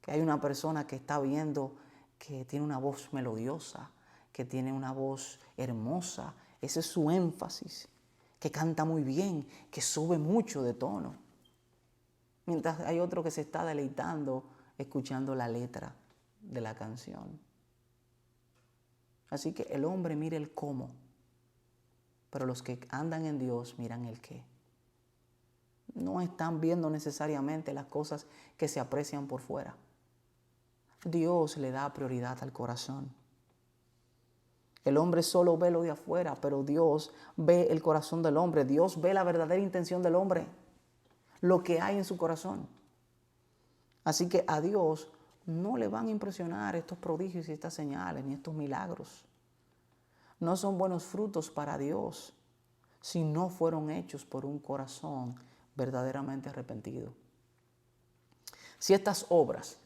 que hay una persona que está viendo que tiene una voz melodiosa, que tiene una voz hermosa, ese es su énfasis, que canta muy bien, que sube mucho de tono. Mientras hay otro que se está deleitando escuchando la letra de la canción. Así que el hombre mira el cómo, pero los que andan en Dios miran el qué. No están viendo necesariamente las cosas que se aprecian por fuera. Dios le da prioridad al corazón. El hombre solo ve lo de afuera, pero Dios ve el corazón del hombre. Dios ve la verdadera intención del hombre, lo que hay en su corazón. Así que a Dios no le van a impresionar estos prodigios y estas señales, ni estos milagros. No son buenos frutos para Dios si no fueron hechos por un corazón verdaderamente arrepentido. Si estas obras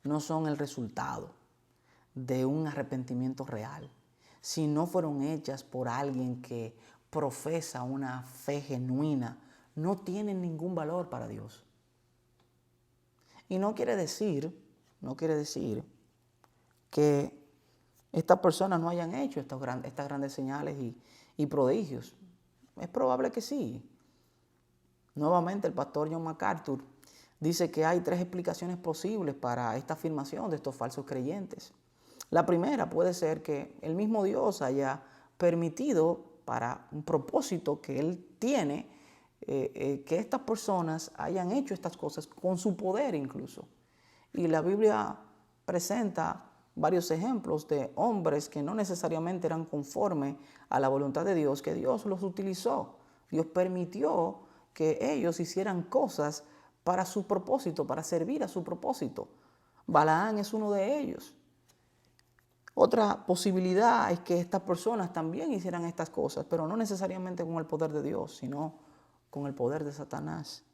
no son el resultado de un arrepentimiento real, si no fueron hechas por alguien que profesa una fe genuina, no tienen ningún valor para Dios. Y no quiere decir que estas personas no hayan hecho estas grandes señales y prodigios. Es probable que sí. Nuevamente el pastor John MacArthur dice que hay 3 explicaciones posibles para esta afirmación de estos falsos creyentes. La primera puede ser que el mismo Dios haya permitido, para un propósito que Él tiene, que estas personas hayan hecho estas cosas con su poder incluso. Y la Biblia presenta varios ejemplos de hombres que no necesariamente eran conforme a la voluntad de Dios, que Dios los utilizó. Dios permitió que ellos hicieran cosas para su propósito, para servir a su propósito. Balaán es uno de ellos. Otra posibilidad es que estas personas también hicieran estas cosas, pero no necesariamente con el poder de Dios, sino con el poder de Satanás.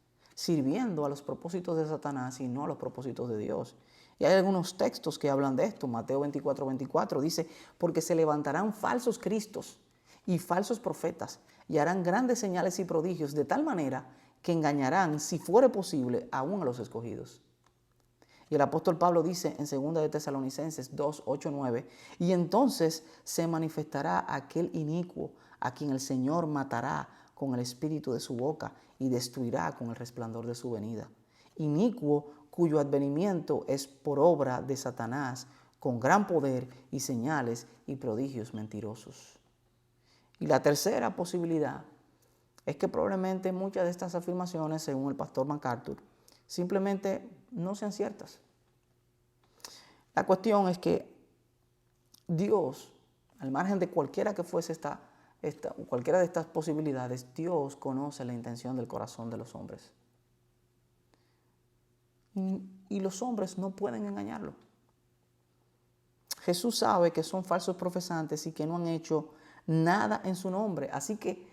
sirviendo a los propósitos de Satanás y no a los propósitos de Dios. Y hay algunos textos que hablan de esto. Mateo 24:24 dice, porque se levantarán falsos cristos y falsos profetas y harán grandes señales y prodigios de tal manera que engañarán, si fuere posible, aún a los escogidos. Y el apóstol Pablo dice en 2 de Tesalonicenses 2, 8, 9, y entonces se manifestará aquel inicuo a quien el Señor matará con el espíritu de su boca y destruirá con el resplandor de su venida. Inicuo cuyo advenimiento es por obra de Satanás, con gran poder y señales y prodigios mentirosos. Y la tercera posibilidad es que probablemente muchas de estas afirmaciones, según el pastor MacArthur, simplemente no sean ciertas. La cuestión es que Dios, al margen de cualquiera que fuese cualquiera de estas posibilidades, Dios conoce la intención del corazón de los hombres. Y los hombres no pueden engañarlo. Jesús sabe que son falsos profesantes y que no han hecho nada en su nombre. Así que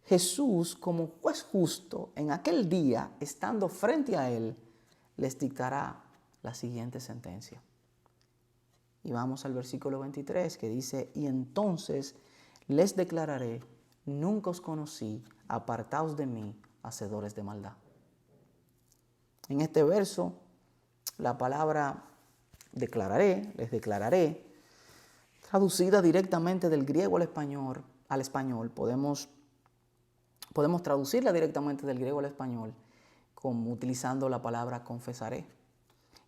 Jesús, como juez justo, en aquel día, estando frente a él, les dictará la siguiente sentencia. Y vamos al versículo 23 que dice, y entonces les declararé, nunca os conocí, apartaos de mí, hacedores de maldad. En este verso, la palabra declararé, les declararé, traducida directamente del griego al español, podemos traducirla directamente del griego al español como utilizando la palabra confesaré.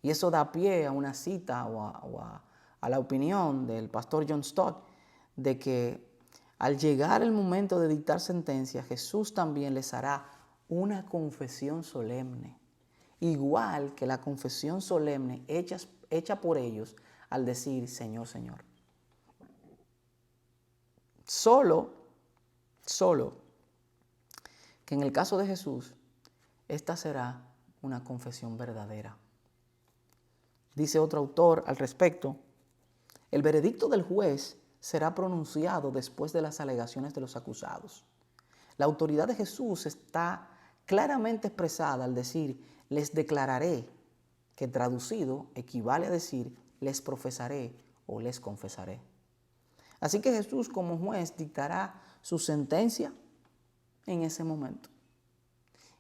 Y eso da pie a una cita o a la opinión del pastor John Stott de que al llegar el momento de dictar sentencia, Jesús también les hará una confesión solemne, igual que la confesión solemne hecha por ellos al decir Señor, Señor. Solo que en el caso de Jesús, esta será una confesión verdadera. Dice otro autor al respecto, el veredicto del juez será pronunciado después de las alegaciones de los acusados. La autoridad de Jesús está claramente expresada al decir, les declararé, que traducido equivale a decir, les profesaré o les confesaré. Así que Jesús como juez dictará su sentencia en ese momento.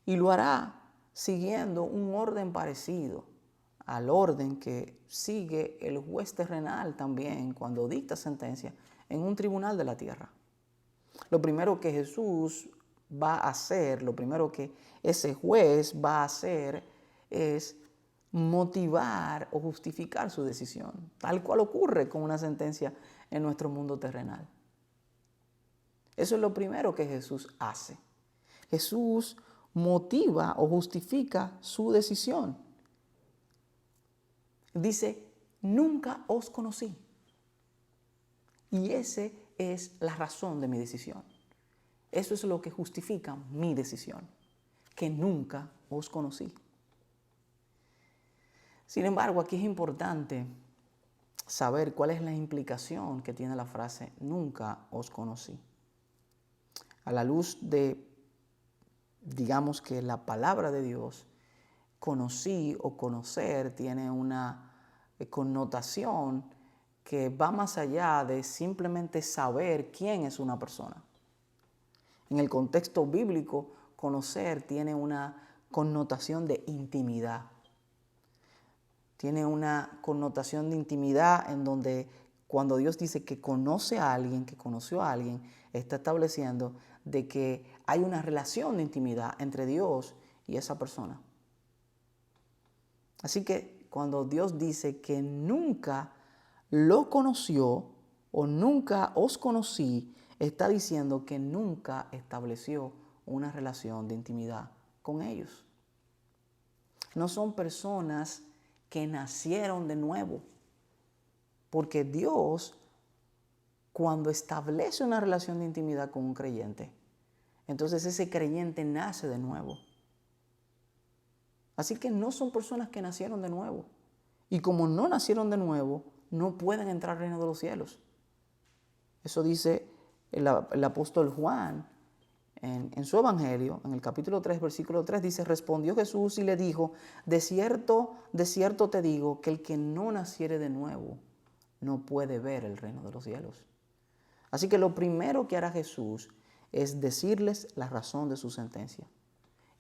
Y lo hará siguiendo un orden parecido al orden que sigue el juez terrenal también cuando dicta sentencia en un tribunal de la tierra. Lo primero que Jesús va a hacer, lo primero que ese juez va a hacer es motivar o justificar su decisión, tal cual ocurre con una sentencia en nuestro mundo terrenal. Eso es lo primero que Jesús hace. Jesús motiva o justifica su decisión. Dice, nunca os conocí. Y esa es la razón de mi decisión. Eso es lo que justifica mi decisión, que nunca os conocí. Sin embargo, aquí es importante saber cuál es la implicación que tiene la frase nunca os conocí. A la luz de, digamos que la palabra de Dios, conocí o conocer tiene una connotación que va más allá de simplemente saber quién es una persona. En el contexto bíblico, conocer tiene una connotación de intimidad. Tiene una connotación de intimidad en donde cuando Dios dice que conoce a alguien, que conoció a alguien, está estableciendo de que hay una relación de intimidad entre Dios y esa persona. Así que cuando Dios dice que nunca lo conoció o nunca os conocí, está diciendo que nunca estableció una relación de intimidad con ellos. No son personas que nacieron de nuevo, porque Dios, cuando establece una relación de intimidad con un creyente, entonces ese creyente nace de nuevo. Así que no son personas que nacieron de nuevo. Y como no nacieron de nuevo, no pueden entrar al reino de los cielos. Eso dice el apóstol Juan en su evangelio, en el capítulo 3, versículo 3, dice, respondió Jesús y le dijo, de cierto te digo que el que no naciere de nuevo no puede ver el reino de los cielos. Así que lo primero que hará Jesús es decirles la razón de su sentencia.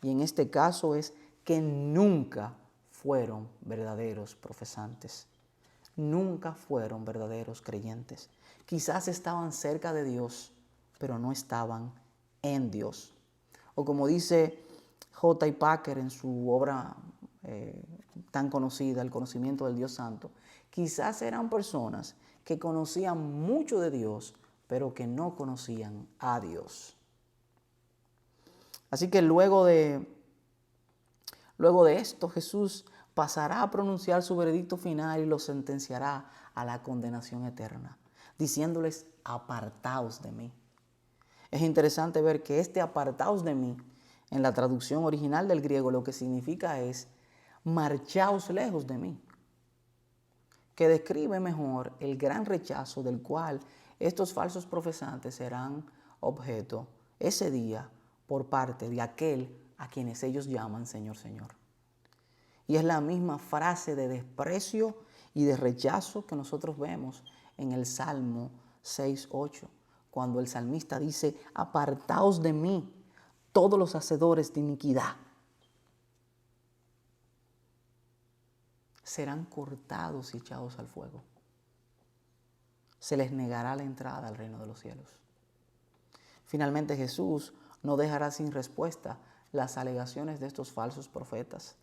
Y en este caso es que nunca fueron verdaderos profesantes. Nunca fueron verdaderos creyentes. Quizás estaban cerca de Dios, pero no estaban en Dios. O como dice J. Packer en su obra tan conocida, El conocimiento del Dios Santo, quizás eran personas que conocían mucho de Dios, pero que no conocían a Dios. Así que luego de esto, Jesús pasará a pronunciar su veredicto final y los sentenciará a la condenación eterna, diciéndoles, apartaos de mí. Es interesante ver que este apartaos de mí, en la traducción original del griego, lo que significa es, marchaos lejos de mí, que describe mejor el gran rechazo del cual estos falsos profesantes serán objeto ese día por parte de aquel a quienes ellos llaman Señor, Señor. Y es la misma frase de desprecio y de rechazo que nosotros vemos en el Salmo 6:8, cuando el salmista dice, apartaos de mí, todos los hacedores de iniquidad. Serán cortados y echados al fuego. Se les negará la entrada al reino de los cielos. Finalmente Jesús no dejará sin respuesta las alegaciones de estos falsos profetas.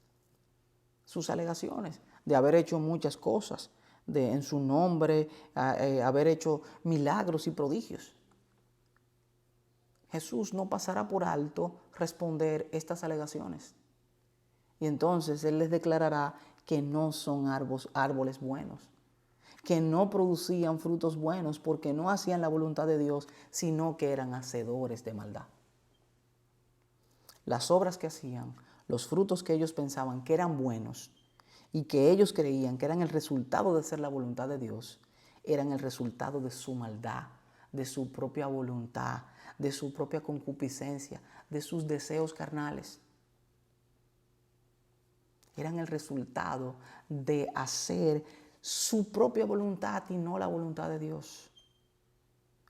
Sus alegaciones de haber hecho muchas cosas, de en su nombre haber hecho milagros y prodigios. Jesús no pasará por alto responder estas alegaciones. Y entonces Él les declarará que no son árboles buenos, que no producían frutos buenos porque no hacían la voluntad de Dios, sino que eran hacedores de maldad. Las obras que hacían, los frutos que ellos pensaban que eran buenos y que ellos creían que eran el resultado de hacer la voluntad de Dios, eran el resultado de su maldad, de su propia voluntad, de su propia concupiscencia, de sus deseos carnales. Eran el resultado de hacer su propia voluntad y no la voluntad de Dios.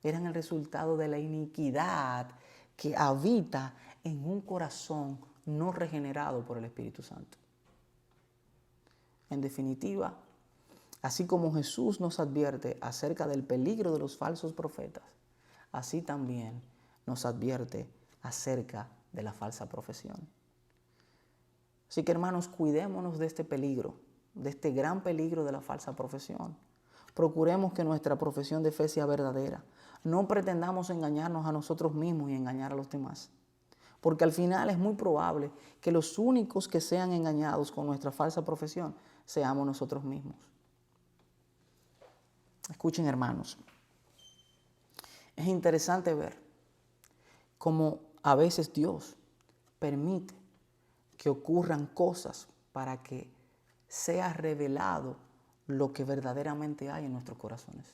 Eran el resultado de la iniquidad que habita en un corazón no regenerado por el Espíritu Santo. En definitiva, así como Jesús nos advierte acerca del peligro de los falsos profetas, así también nos advierte acerca de la falsa profesión. Así que, hermanos, cuidémonos de este peligro, de este gran peligro de la falsa profesión. Procuremos que nuestra profesión de fe sea verdadera. No pretendamos engañarnos a nosotros mismos y engañar a los demás. Porque al final es muy probable que los únicos que sean engañados con nuestra falsa profesión seamos nosotros mismos. Escuchen, hermanos, es interesante ver cómo a veces Dios permite que ocurran cosas para que sea revelado lo que verdaderamente hay en nuestros corazones.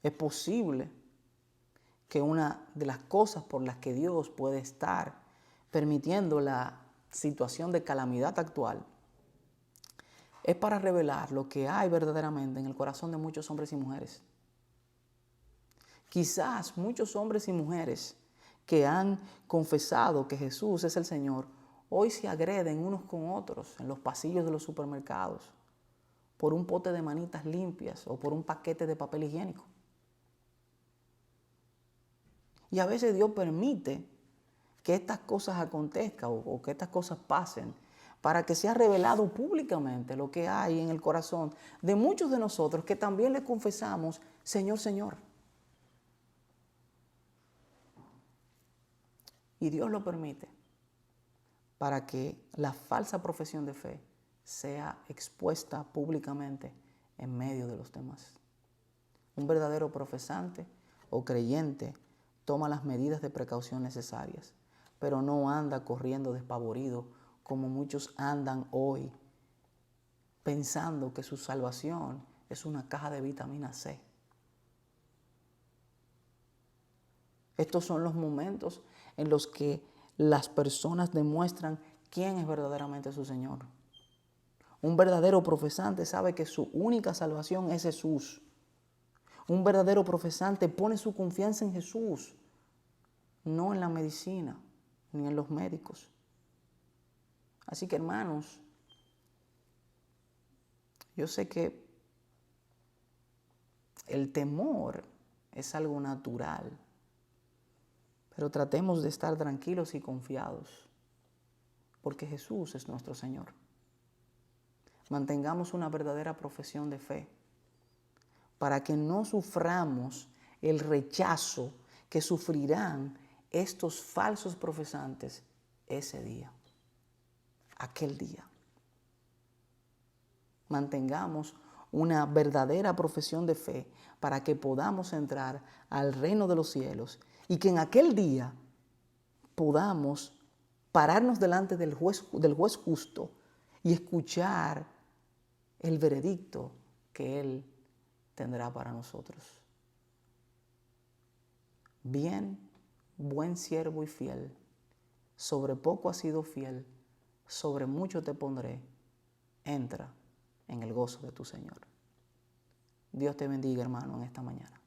Es posible que una de las cosas por las que Dios puede estar permitiendo la situación de calamidad actual es para revelar lo que hay verdaderamente en el corazón de muchos hombres y mujeres. Quizás muchos hombres y mujeres que han confesado que Jesús es el Señor, hoy se agreden unos con otros en los pasillos de los supermercados por un pote de manitas limpias o por un paquete de papel higiénico. Y a veces Dios permite que estas cosas acontezcan o que estas cosas pasen para que sea revelado públicamente lo que hay en el corazón de muchos de nosotros que también le confesamos, Señor, Señor. Y Dios lo permite para que la falsa profesión de fe sea expuesta públicamente en medio de los demás. Un verdadero profesante o creyente toma las medidas de precaución necesarias, pero no anda corriendo despavorido como muchos andan hoy, pensando que su salvación es una caja de vitamina C. Estos son los momentos en los que las personas demuestran quién es verdaderamente su Señor. Un verdadero profesante sabe que su única salvación es Jesús. Un verdadero profesante pone su confianza en Jesús, no en la medicina ni en los médicos. Así que, hermanos, yo sé que el temor es algo natural, pero tratemos de estar tranquilos y confiados, porque Jesús es nuestro Señor. Mantengamos una verdadera profesión de fe para que no suframos el rechazo que sufrirán estos falsos profesantes ese día, aquel día. Mantengamos una verdadera profesión de fe para que podamos entrar al reino de los cielos y que en aquel día podamos pararnos delante del juez justo y escuchar el veredicto que Él tendrá para nosotros. Bien, buen siervo y fiel, sobre poco has sido fiel, sobre mucho te pondré, entra en el gozo de tu Señor. Dios te bendiga, hermano, en esta mañana.